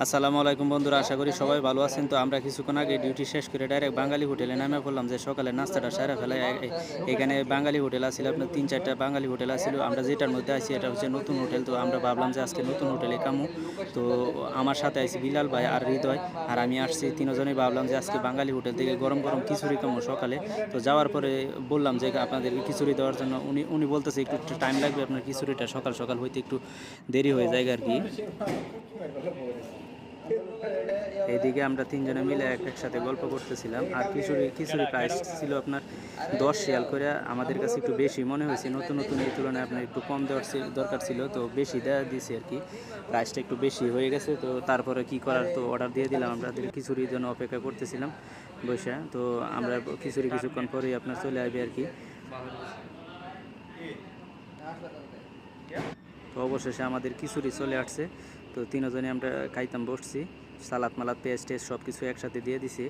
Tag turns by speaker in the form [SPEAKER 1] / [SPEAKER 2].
[SPEAKER 1] আসসালামু আলাইকুম বন্ধুরা, আশা করি সবাই ভালো আছেন। তো আমরা কিছুক্ষণ আগে ডিউটি শেষ করে ডাইরেক্ট বাঙালি হোটেলে নেমে পড়লাম যে সকালে নাস্তাটা সেরে ফেলে। এখানে বাঙালি হোটেল আছিল, আপনার 3-4টা বাঙালি হোটেল আছিল। আমরা যেটার মধ্যে আছি এটা হচ্ছে নতুন হোটেল। তো আমরা ভাবলাম যে আজকে নতুন হোটেলে কামু। তো আমার সাথে আছি বিলাল ভাই আর হৃদয়, আর আমি আসছি। তিনজনেই ভাবলাম যে আজকে বাঙালি হোটেল থেকে গরম গরম খিচুড়ি কামু সকালে। তো যাওয়ার পরে বললাম যে আপনাদেরকে খিচুড়ি দেওয়ার জন্য। উনি বলতেছে একটু টাইম লাগবে, আপনার খিচুড়িটা সকাল সকাল হইতে একটু দেরি হয়ে যায় আর কি। এইদিকে আমরা তিনজনে মিলে একসাথে গল্প করতেছিলাম। আর খিচুড়ি প্রাইস ছিল আপনার 10 রিয়াল করে। আমাদের কাছে একটু বেশি মনে হয়েছে, নতুন নতুন এই তুলনায় আপনার একটু কম দেওয়ার দরকার ছিল, তো বেশি দেওয়া দিয়েছি আর কি। প্রাইসটা একটু বেশি হয়ে গেছে, তো তারপরে কি করার, তো অর্ডার দিয়ে দিলাম। আমরা খিচুড়ির জন্য অপেক্ষা করতেছিলাম বসে। তো আমরা খিচুড়ি কিছুক্ষণ পরেই আপনার চলে আসবে আর কি। তো অবশেষে আমাদের খিচুড়ি চলে আসছে। তো তিনজনে আমরা খাইতাম বসছি, সালাদ মালাদ পেঁয়াজ টেস্ট সব কিছু একসাথে দিয়ে দিছি।